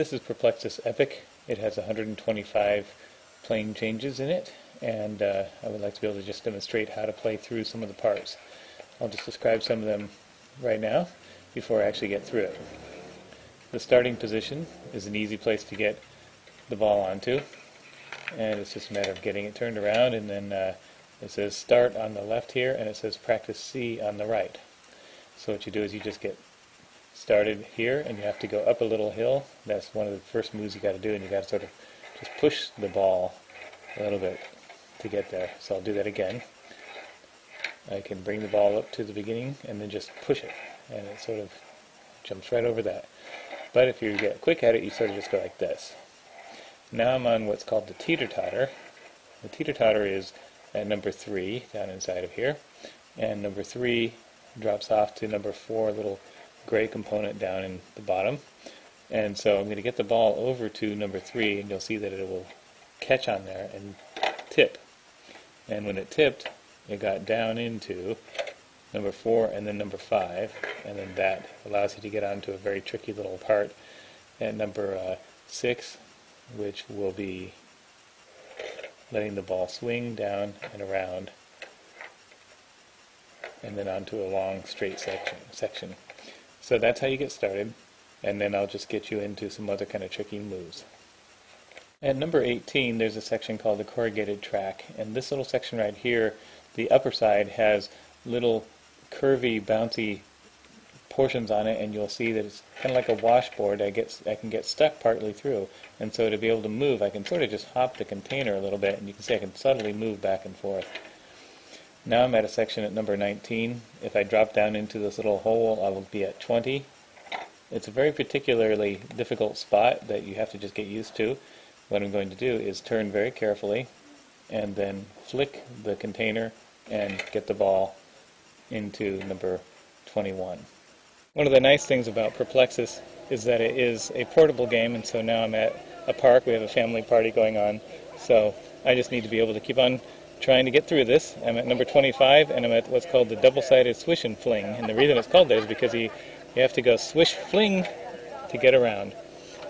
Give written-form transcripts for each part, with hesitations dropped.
This is Perplexus Epic. It has 125 playing changes in it, and I would like to be able to just demonstrate how to play through some of the parts. I'll just describe some of them right now before I actually get through it. The starting position is an easy place to get the ball onto, and it's just a matter of getting it turned around, and then it says start on the left here, and it says practice C on the right. So what you do is you just get started here, and you have to go up a little hill. That's one of the first moves you got to do, and you got to sort of just push the ball a little bit to get there. So I'll do that again. I can bring the ball up to the beginning and then just push it, and it sort of jumps right over that. But if you get quick at it, you sort of just go like this. Now I'm on what's called the teeter-totter. The teeter-totter is at number 3 down inside of here, and number 3 drops off to number 4, little gray component down in the bottom. And so I'm going to get the ball over to number 3, and you'll see that it will catch on there and tip. And when it tipped, it got down into number 4 and then number 5, and then that allows you to get onto a very tricky little part at number 6, which will be letting the ball swing down and around and then onto a long straight section. So that's how you get started, and then I'll just get you into some other kind of tricky moves. At number 18, there's a section called the corrugated track, and this little section right here, the upper side has little curvy, bouncy portions on it, and you'll see that it's kind of like a washboard. I can get stuck partly through, and so to be able to move, I can sort of just hop the container a little bit, and you can see I can subtly move back and forth. Now I'm at a section at number 19. If I drop down into this little hole, I will be at 20. It's a very particularly difficult spot that you have to just get used to. What I'm going to do is turn very carefully and then flick the container and get the ball into number 21. One of the nice things about Perplexus is that it is a portable game, and so now I'm at a park. We have a family party going on, so I just need to be able to keep on trying to get through this. I'm at number 25, and I'm at what's called the double-sided swish and fling. And the reason it's called that is because you have to go swish, fling to get around.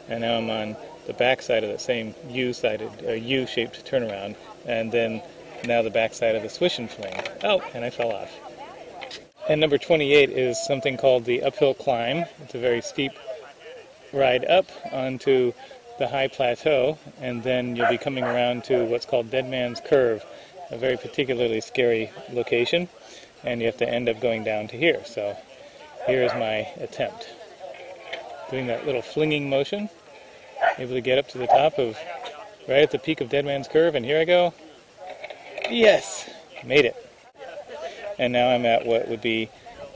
And now I'm on the back side of that same U-shaped turnaround, and then now the back side of the swish and fling. Oh, and I fell off. And number 28 is something called the uphill climb. It's a very steep ride up onto the high plateau, and then you'll be coming around to what's called Dead Man's Curve, a very particularly scary location, and you have to end up going down to here. So here is my attempt. Doing that little flinging motion, able to get up to the top of, right at the peak of Dead Man's Curve, and here I go. Yes! Made it. And now I'm at what would be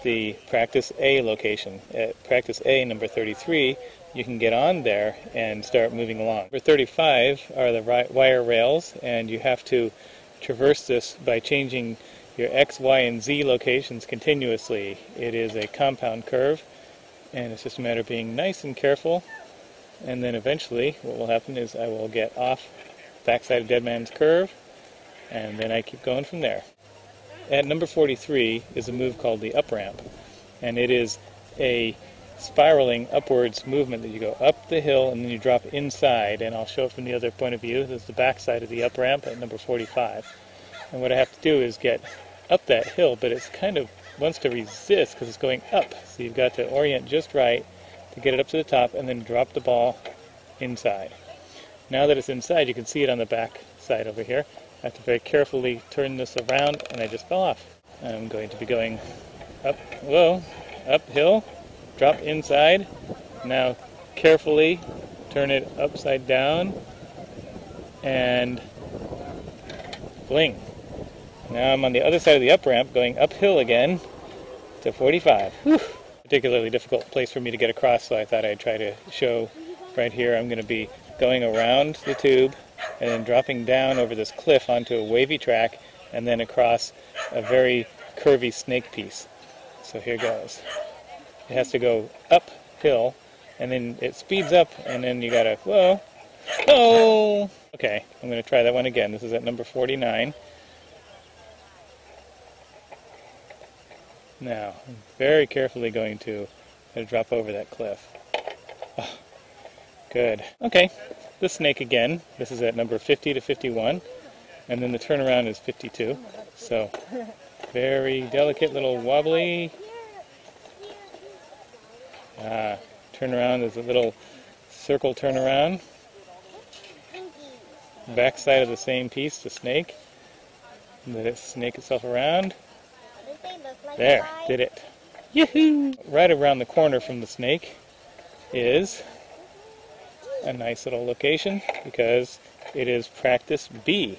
the Practice A location. At Practice A, number 33, you can get on there and start moving along. Number 35 are the wire rails, and you have to traverse this by changing your X, Y, and Z locations continuously. It is a compound curve, and it's just a matter of being nice and careful, and then eventually what will happen is I will get off the backside of Dead Man's Curve, and then I keep going from there. At number 43 is a move called the up ramp, and it is a spiraling upwards movement that you go up the hill and then you drop inside, and I'll show it from the other point of view. This is the back side of the up ramp at number 45. And what I have to do is get up that hill, but it's kind of wants to resist because it's going up. So you've got to orient just right to get it up to the top and then drop the ball inside. Now that it's inside, you can see it on the back side over here. I have to very carefully turn this around, and I just fell off. I'm going to be going uphill, drop inside, now carefully turn it upside down, and fling. Now I'm on the other side of the up ramp, going uphill again to 45. Whew. Particularly difficult place for me to get across, so I thought I'd try to show right here. I'm going to be going around the tube and then dropping down over this cliff onto a wavy track and then across a very curvy snake piece. So here goes. It has to go uphill, and then it speeds up, and then you gotta, whoa. Okay, I'm going to try that one again. This is at number 49. Now, I'm very carefully going to drop over that cliff. Good. Okay, the snake again. This is at number 50 to 51, and then the turnaround is 52. So, very delicate little wobbly. Turnaround is a little circle turnaround. Back side of the same piece, the snake. Let it snake itself around. There, did it. Yahoo! Right around the corner from the snake is a nice little location because it is practice B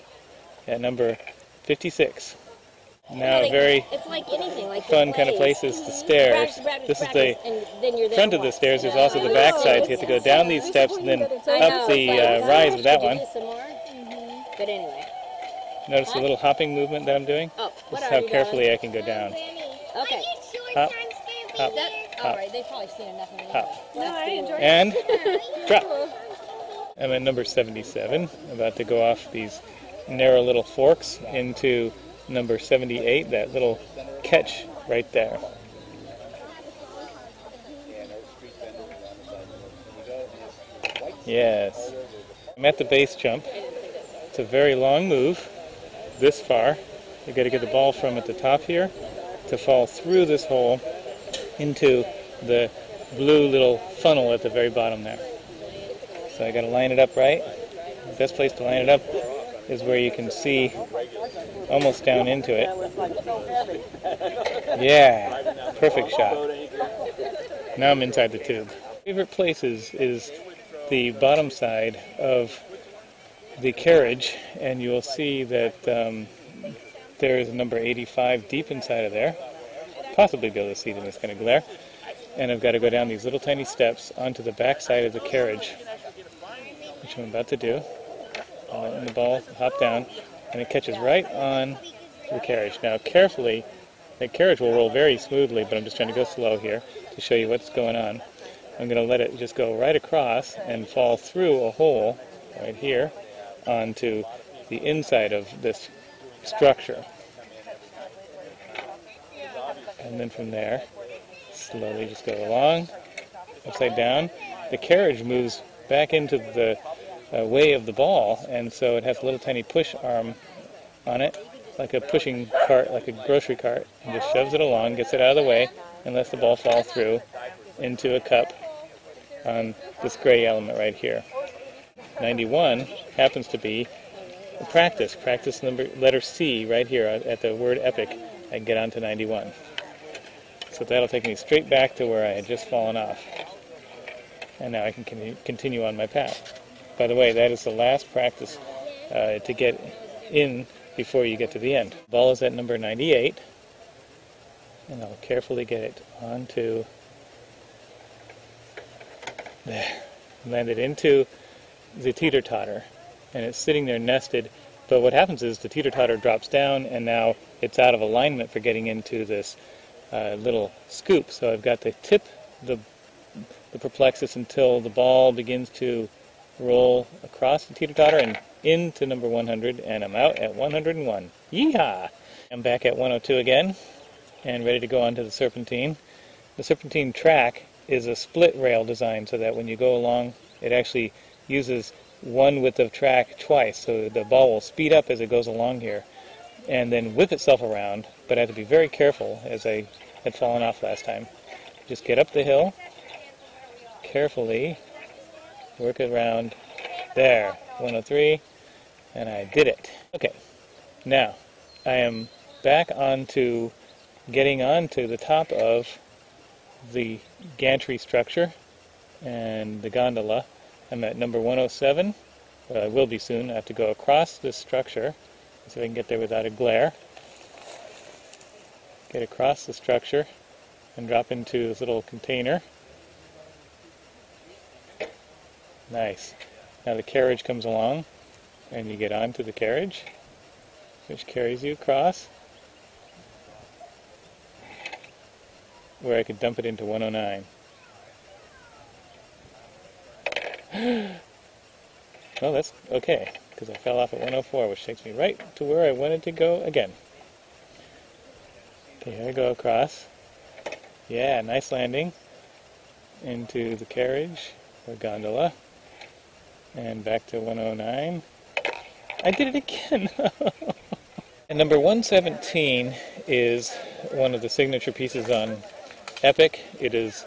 at number 56. Now a very fun kind of place is the stairs. This is the front of the stairs. There's also the back side. So you have to go down these steps and then up the rise of that one. But anyway. Notice the little hopping movement that I'm doing? This is how carefully I can go down. Okay. Hop, hop, hop, Alright, they've probably seen enough of me. hop. No, I enjoyed And drop. I'm at number 77, about to go off these narrow little forks into number 78, that little catch right there. Yes. I'm at the base jump. It's a very long move, this far. You've got to get the ball from at the top here to fall through this hole into the blue little funnel at the very bottom there. So I got to line it up right. The best place to line it up is where you can see almost down into it. Yeah, perfect shot. Now I'm inside the tube. Favorite places is the bottom side of the carriage, and you will see that there is a number 85 deep inside of there. Possibly be able to see it in this kind of glare. And I've got to go down these little tiny steps onto the back side of the carriage, which I'm about to do. I'm letting the ball hop down, and it catches right on the carriage. Now carefully, the carriage will roll very smoothly, but I'm just trying to go slow here to show you what's going on. I'm going to let it just go right across and fall through a hole right here onto the inside of this structure. And then from there, slowly just go along, upside down. The carriage moves back into the way of the ball, and so it has a little tiny push arm on it, like a pushing cart, like a grocery cart, and just shoves it along, gets it out of the way, and lets the ball fall through into a cup on this gray element right here. 91 happens to be a practice number, letter C right here at the word epic. I can get on to 91. So that'll take me straight back to where I had just fallen off. And now I can continue on my path. By the way, that is the last practice to get in before you get to the end. The ball is at number 98, and I'll carefully get it onto there. Land it into the teeter-totter, and it's sitting there nested, but what happens is the teeter-totter drops down, and now it's out of alignment for getting into this little scoop. So I've got to tip the perplexus until the ball begins to roll across the teeter-totter and into number 100, and I'm out at 101. Yeehaw! I'm back at 102 again, and ready to go on to the serpentine. The serpentine track is a split rail design so that when you go along, it actually uses one width of track twice, so the ball will speed up as it goes along here and then whip itself around, but I have to be very careful as I had fallen off last time. Just get up the hill, carefully work it around there, 103, and I did it. Okay, now I am back onto getting onto the top of the gantry structure and the gondola. I'm at number 107. I will be soon. I have to go across this structure so I can get there without a glare. Get across the structure and drop into this little container. Nice. Now the carriage comes along and you get onto the carriage, which carries you across, where I could dump it into 109. Well, that's okay, because I fell off at 104, which takes me right to where I wanted to go again. Okay, here I go across. Yeah, nice landing into the carriage or gondola. And back to 109. I did it again! And number 117 is one of the signature pieces on Epic. It is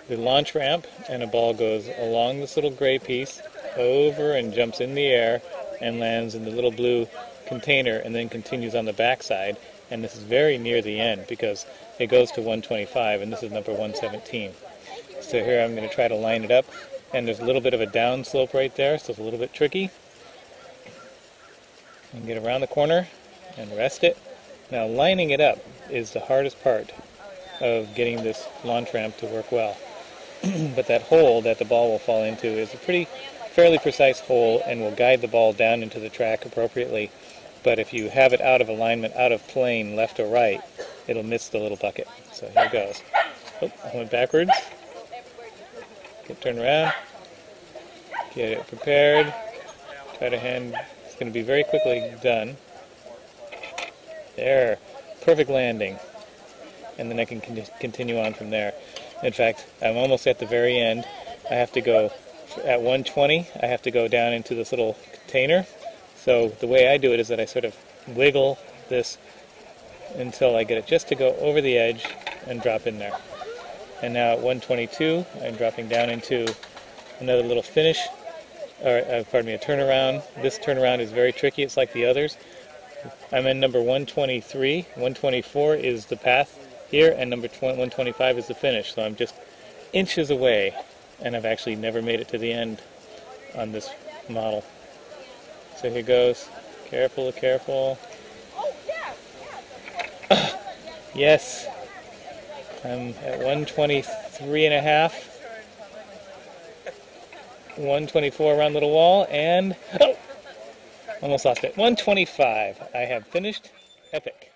the launch ramp, and a ball goes along this little gray piece, over and jumps in the air, and lands in the little blue container, and then continues on the backside. And this is very near the end, because it goes to 125, and this is number 117. So here I'm going to try to line it up, and there's a little bit of a down slope right there, so it's a little bit tricky. And get around the corner and rest it. Now lining it up is the hardest part of getting this launch ramp to work well. But that hole that the ball will fall into is a fairly precise hole and will guide the ball down into the track appropriately. But if you have it out of alignment, out of plane, left or right, it'll miss the little bucket. So here it goes. Oh, I went backwards. Get turned around. Get it prepared. Try to hand. It's going to be very quickly done. There. Perfect landing. And then I can continue on from there. In fact, I'm almost at the very end. I have to go at 120. I have to go down into this little container. So the way I do it is that I sort of wiggle this until I get it just to go over the edge and drop in there. And now at 122, I'm dropping down into another little finish, or a turnaround. This turnaround is very tricky. It's like the others. I'm in number 123. 124 is the path here, and number 125 is the finish. So I'm just inches away, and I've actually never made it to the end on this model. So here goes. Careful, careful. Yes. I'm at 123 and a half. 124 around little wall, and almost lost it. 125. I have finished Epic.